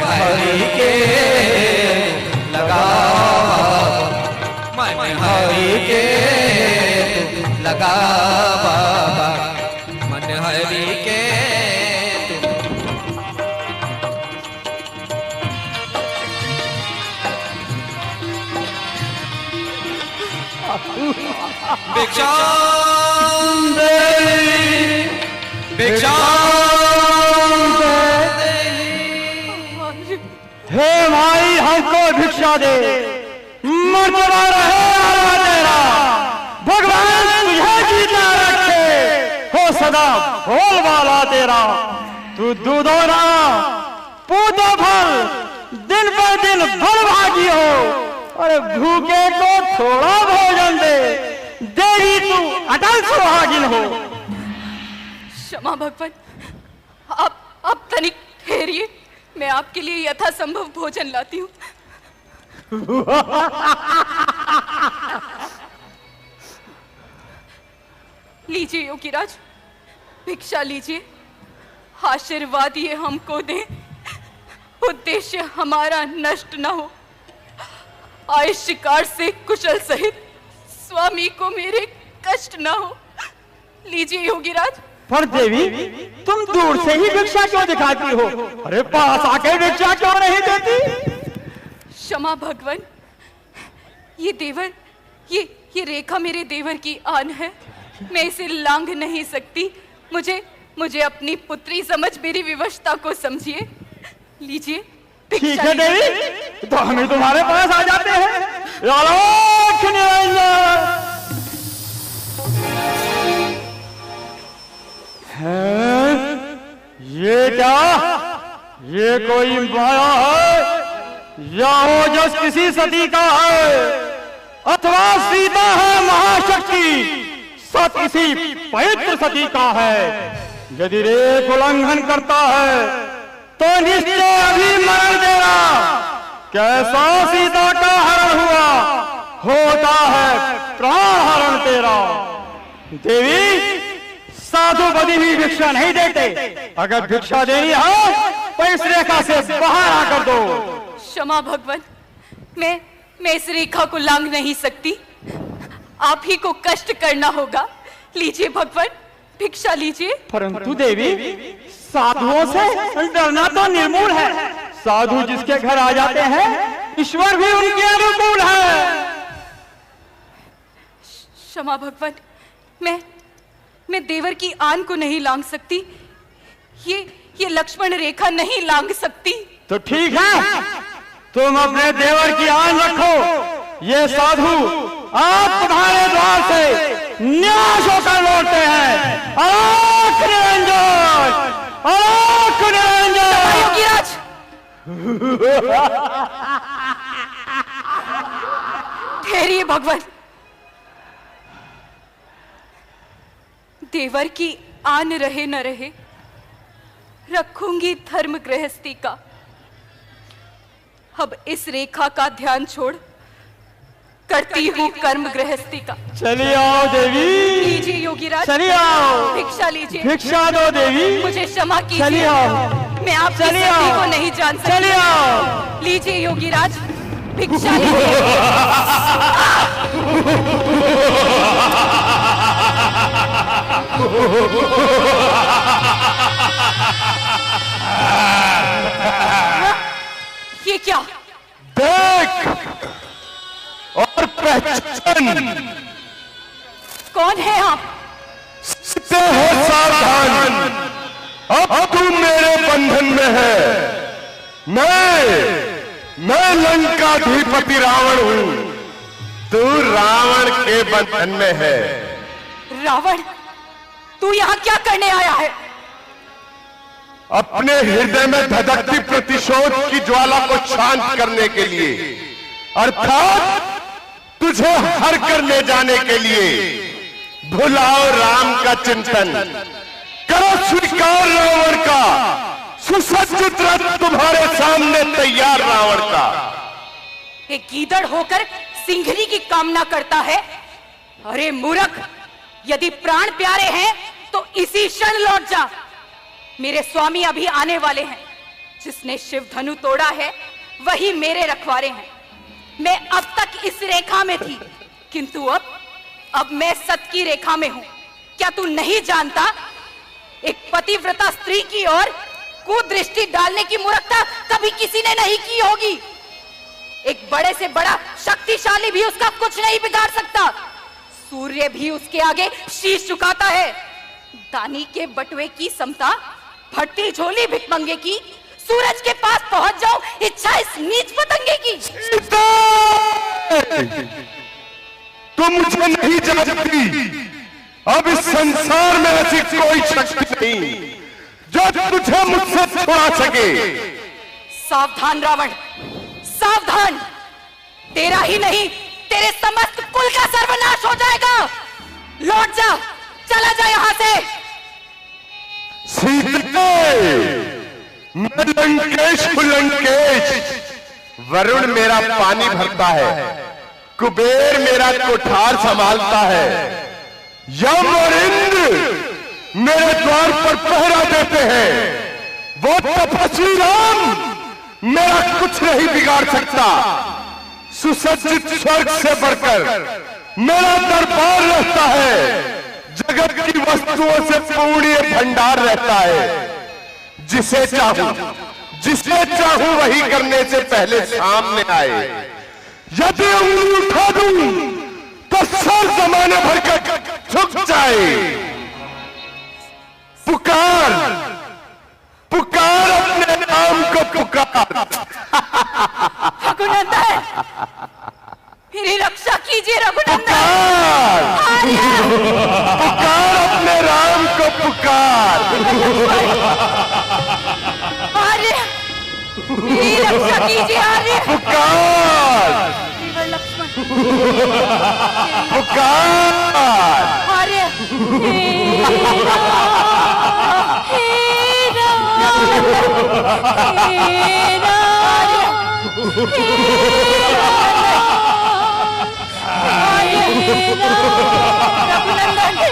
हरि के लगा, मैं हरि के लगा बाबा, मन हरि के। भिक्षा भिक्षा हे भाई हमको भिक्षा दे, मरता रहे तेरा, भगवान तुझे जीता रखे, हो सदा भोल वाला तेरा। तू दूधोरा पूतो फल, दिन पर दिन फल भागी हो, अरे भूखे को थोड़ा भोजन दे, देवी तू अटल सुहागिन हो। क्षमा भगवान, आप तनिक ठहरिए, मैं आपके लिए यथासंभव भोजन लाती हूँ। लीजिए योगीराज, भिक्षा लीजिए, आशीर्वाद ये हमको दें, उद्देश्य हमारा नष्ट न हो, आए शिकार से कुशल सहित स्वामी को मेरे कष्ट न हो। लीजिए योगीराज। पर देवी तुम दूर से ही भिक्षा क्यों दिखाती हो, अरे पास आके भिक्षा क्यों नहीं देती? क्षमा भगवान, ये देवर, ये रेखा मेरे देवर की आन है, मैं इसे लांघ नहीं सकती। मुझे अपनी पुत्री समझ मेरी विवशता को समझिए। लीजिए। ठीक है देवी, तो हम तुम्हारे पास आ जाते हैं। आलोक निरंजन। ये क्या, ये कोई माया है या ओजस किसी सती का है, अथवा सीता है महाशक्ति, सत किसी पवित्र सती का है। यदि रेख उल्लंघन करता है तो निश्चय अभी मरण देगा। कैसा सीता का हरण हुआ, होता है प्राण हरण तेरा। देवी साधु बदी हुई भिक्षा नहीं देते, अगर भिक्षा देनी है तो इस रेखा से बाहर आकर दो। क्षमा भगवान, मैं इस रेखा को लांघ नहीं सकती, आप ही को कष्ट करना होगा। लीजिए भगवान, भिक्षा लीजिए। परंतु देवी साधुओं से डरना तो निर्मूल है, साधु जिसके घर आ जाते हैं ईश्वर भी उनके अनुकूल है। क्षमा भगवान, मैं देवर की आन को नहीं लांघ सकती, ये लक्ष्मण रेखा नहीं लांघ सकती। तो ठीक है, तुम अपने देवर की आन रखो, ये साधु आप तुम्हारे द्वार से न्यास होकर लौटते हैं। आलोक निरंजन, आलोक निरंजन। योगीराज, ठहरिए भगवान, देवर की आन रहे न रहे, रखूंगी धर्म गृहस्थी का। अब इस रेखा का ध्यान छोड़ करती हूँ कर्म गृहस्थी का। चलिए आओ देवी। लीजिए योगीराज, चलिए आओ। भिक्षा लीजिए। भिक्षा दो देवी। मुझे क्षमा कीजिए, चलिए आओ। मैं आपकी सती को नहीं जान सकती। चलिए आओ। लीजिए योगीराज, भिक्षा लीजिए। ये क्या? देख और पहचान। कौन है आप? सीते हो सावधान, अब तू मेरे बंधन में है। मैं लंकाधिपति रावण हूं, तू रावण के बंधन में है। रावण, तू यहाँ क्या करने आया है? अपने हृदय में धधकती प्रतिशोध की ज्वाला को शांत करने के लिए, अर्थात तुझे हर कर ले जाने के लिए। भुलाओ राम का चिंतन, करो स्वीकार रावण का, सुसज्जित रथ तुम्हारे सामने तैयार रावण का। एक गीदड़ होकर सिंघनी की कामना करता है। अरे मूर्ख, यदि प्राण प्यारे हैं तो इसी क्षण लौट जा। मेरे स्वामी अभी आने वाले हैं, जिसने शिव धनु तोड़ा है वही मेरे रखवारे हैं। मैं अब तक इस रेखा में थी, किंतु अब मैं सत की रेखा में हूं। क्या तू नहीं जानता, एक पतिव्रता स्त्री की ओर कुदृष्टि डालने की मूर्खता कभी किसी ने नहीं की होगी। एक बड़े से बड़ा शक्तिशाली भी उसका कुछ नहीं बिगाड़ सकता। सूर्य भी उसके आगे शीश झुकाता है। दानी के बटुए की समता, फटती झोली भिखमंगे की, सूरज के पास पहुंच जाओ इच्छा इस नीच पतंगे की। तुम मुझे नहीं जानती। अब इस संसार में ऐसी कोई शक्ति नहीं जो तुझे मुझसे छुड़ा सके। सावधान रावण, सावधान। तेरा ही नहीं, तेरे समस्त कुल का सर्वनाश हो जाएगा। लौट जा, चला जा यहां से। सीते, मैं लंकेश हूं, लंकेश। वरुण मेरा पानी भरता है, कुबेर मेरा कोठार संभालता है, यम और इंद्र मेरे द्वार पर पहरा देते हैं। वो तपस्वी राम मेरा कुछ नहीं बिगाड़ सकता। सुसज्जित स्वर्ग से बढ़कर मेरा दरबार रहता है। जगत की वस्तुओं से पूर्ण भंडार रहता है। जिसे चाहूं वही करने से पहले सामने आए। यदि उंगली उठा दूं तो सर जमाने भर का झुक जाए। पुकार पुकार अपने नाम को पुकार। रघुनंदन, मेरी रक्षा कीजिए रघुनंदन। पुकार अपने राम को पुकार। आर्य, मेरी रक्षा कीजिए आर्य। पुकार केवल लक्ष्मण, पुकार। आर्य, रघुनंदन,